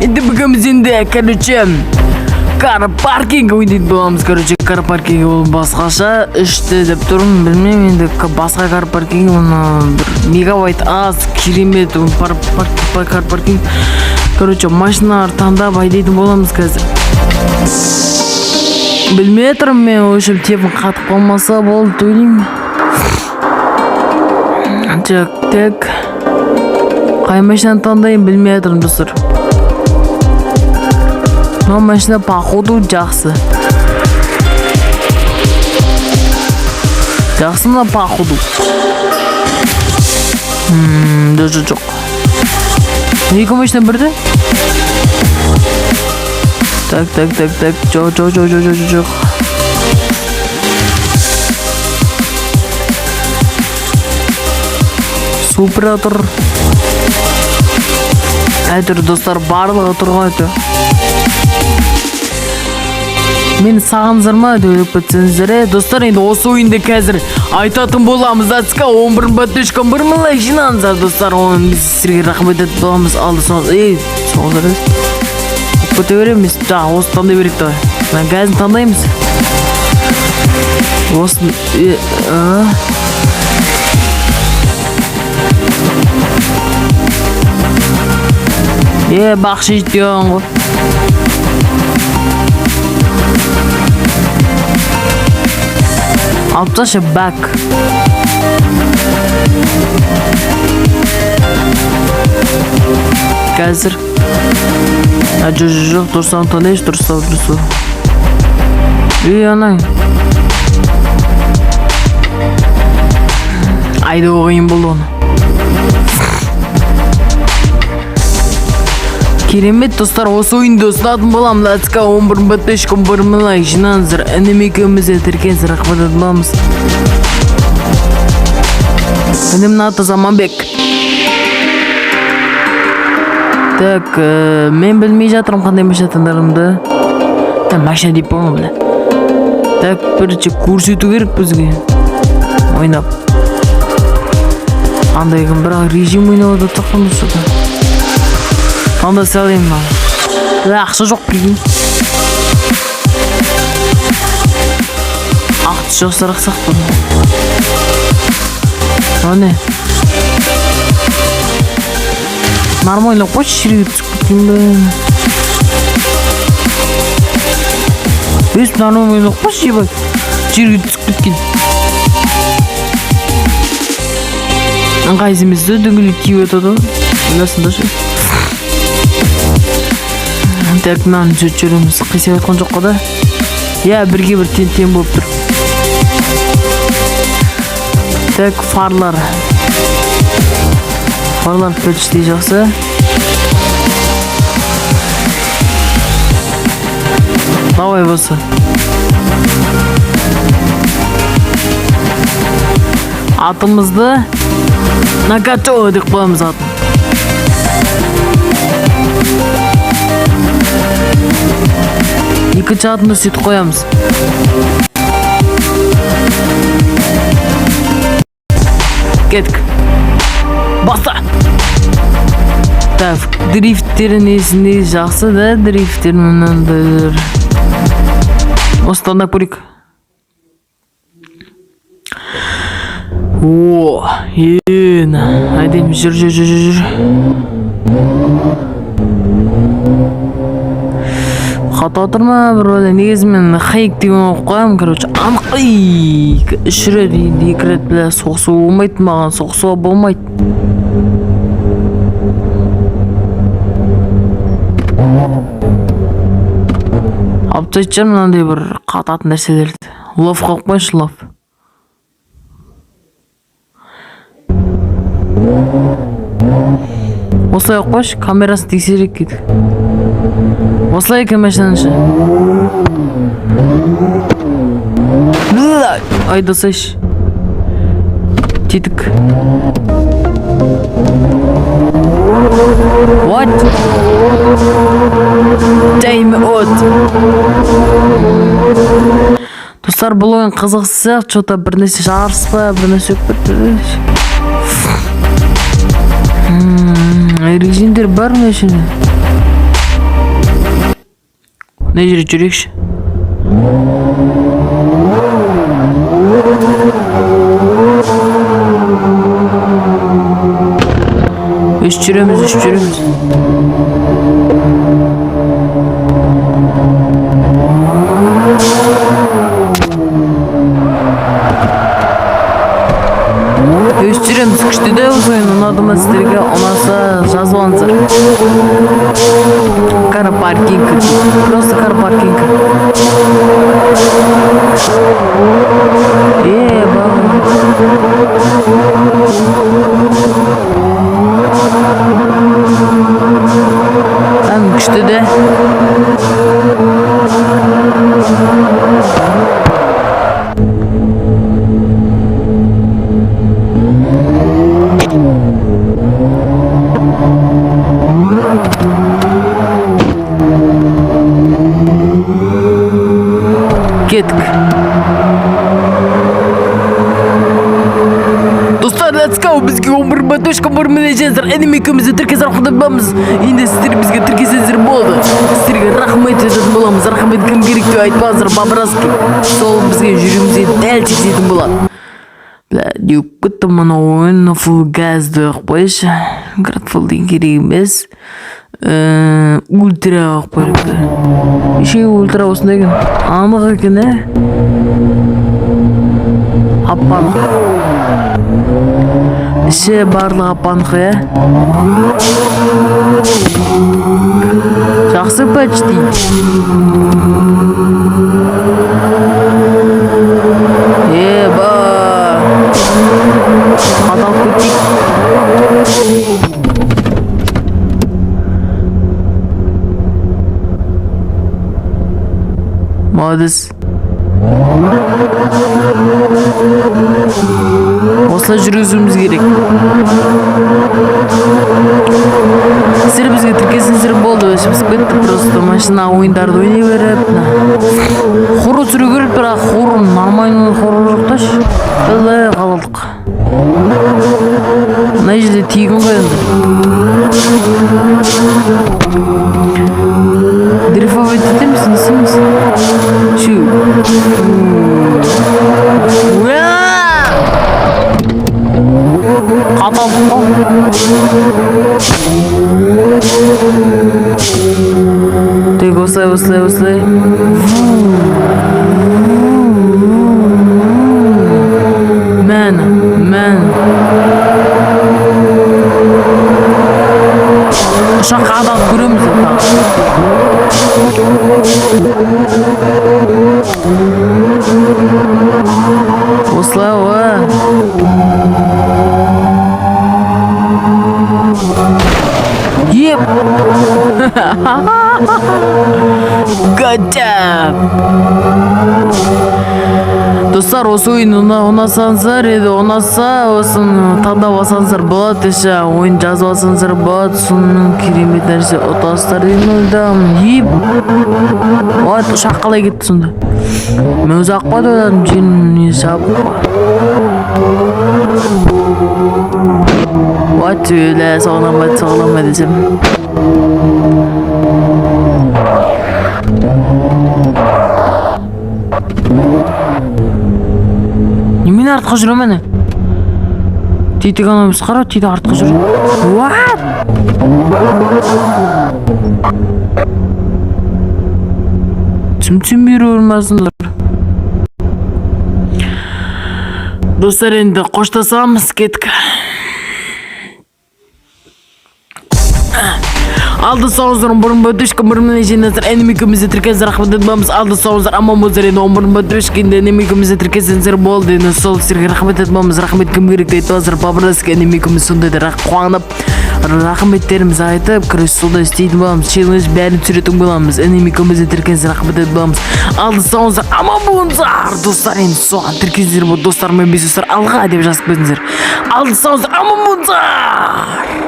Енді бүгіміз енді, короче, кар паркинг ойнайтын боламыз. Короче, кар паркинг ол басқаша ішті деп тұрмын, білмеймін енді басқа кар паркинг, оны бір мегабайт аз, керемет кар паркинг. Короче, машиналар таңдап айдайтын боламыз қазір. Білмей тұрмын мен, өшім тепін қатып қалмаса болды ойлаймын. Так. Қай машинаны таңдайын білмей тұрмын достар. Но машина походу жақсы. Жақсы мына походу. Даже жоқ. Екі машина бірді? Так. Жоқ. Супратор. Әйтір достар барлығы тұрған өті. Мен сағыныздар ма өліп кетсеңіздер, достар, енді осы ойында қазір айтатын боламыз. Ацқа 11 бәттешкін 1 милай жинаңыздар достар. Оны біз сіздерге рахмет етіп боламыз. Алды соңыздар көте береміз. Осы таңдай берек та. Мен газын таңдаймыз. Осын бақшы жеттен ғой. Алып ташы бәк. Қазір жоқ, тұрсаң таңдайш, тұрсаң. Анай. Айды оғайын бұл оны. Керемет достар, осы ойынды ұсынатын болам. Лацқа 11 бәттешкін 1 милай жинаңыздар. Інім екеумізде тіркенсіз рахмет етіп боламыз. Інімнің аты Заманбек. Так, мен білмей жатырым қандай машина таңдарымды. Машина деп болмын біле. Так, бірінші көрсету керек бізге. Ойнап. Қандай кім бірақ режим ойнауды тақымыз жатыр. Onda söyleyeyim ben. Ақша жоқ кейін. Ақша жоқ сырақ сақтым. Оны. Нормально қойшы жерге түсіп кеткен бе. Өз нормально қойшы жерге түсіп кеткен. Ыңғайзымызды дөңгелек киіп өтеді. Ойласында ше. Так, мынаны жүріміз қисап айтқан жоқ қода. Бірге бір тен болып тұр. Так, фарлар. Фарлар пөлшістей жақсы. Давай болса. Атымызды Накачо деп қоямыз атын. Екінші атында сөйтіп қоямыз. Кеттік. Баста! Так, дрифттерін есінде жақсы да, дрифттер мүніндір. Осыдан да көрік. Айдайым, жүр. Қата отырма, бір өйлі негізі мен қайық деген оқып қоям, короче, анық 3 рет, 2 рет біле соқсу болмайды, маған соқсуға болмайды. Алып айтчам, мынандай бір қататын нәрселерді. Лов қойып қойшы, лов. Осылай қойшы, камерасын тексерек кеді. Осылай екен машинанышы. Айдасайшы. Тетік. What? Time out. Достар, бұл ойын қызықсы, что-то бір нәрсе жарыс па, бір нәрсе өкпет. жер бар ма ішінде? Ne жерге жүрейікші? Үш жүреміз. Өшчіреміз күшті де өзойын, ұнады ма сіздерге, ұнаса жазып алыңыздар. Карапаркинг. Просто карапаркинг. Hem күшті де. Кеттік. Достар, let's go. Бізге 11.1 жаздар. Әнеме екеумізді тіркесер құдабамыз. Енді сіздер бізге тіркесеңіздер болды. Сіздерге рахмет ететін боламыз. Рахмет кім керек деп айтпаңыздар, бабыраски. Сол бізге жүрімізге дәл тексетін болады. Бля, деуіп мына ойын full газды қойшы. Grateful деген керек емес. Ультра қойып. Еще ультра осындай екен. Анық екен, Аппанық. Іші барлық аппанық, Жақсы почти. Еба. Қатал көтек. Молодец. Осылай жүргізуіміз керек. Сіздер бізге тіркесіңіздер болды. Өшіміз кетті просто. Машина ойындарды ойнай беріп. Хору сүру керек, бірақ хору нормальный хору жоқташ. Білі қалдық. Мына жерде тегін қойынды. Дрифовать етеміз, не істейміз? Шу. Қаталдық қой. Тек осылай. Мен. Ұшаққа адал көреміз. Осылай, Еп! Готов! Достар, осы ойын ұнасаңыздар еді, ұнаса осын таңдап алсаңыздар болады, ойын жазып алсаңыздар болады, сонымен керемет нәрсе ұтасыздар деген ойдамын. Еп! От, ұшақ қалай кетті сонда? Мен өзі ақпады ойладым, жеріне жабып. От, өйлі, соғылама десем. Немен артқа жүрем әне? Тетік анамыз қара, тетік артқа жүрем. What? Түсінбей өрмәсіңдер. Достар, енді қоштасамыз, кеттік. Алды соғыздар, бұрын бөтішкі бұрын жиназдар, әнемекімізді тіркезір рахмет етбамыз. Алды соғыздар, аман бөздер енді бұрын бөтішкенде әнемекімізді тіркезіңіздер болды. Енді сол сіздерге рахмет етбамыз. Рахмет кім керек айтпаздар, бабыраски әнемекіміз сондайды қуанып, рахметтеріміз айтып, күрес солда істейтін боламыз. Челлендж бәрін түсіретін боламыз. Әнемекімізді тіркезір рахмет етбамыз. Алды соғыздар, аман болыңыздар. Достар, енді соған тіркезіңіздер болды. Достармен бес достар алға деп жазып көзіңіздер. Алды соғыздар, аман болыңыздар.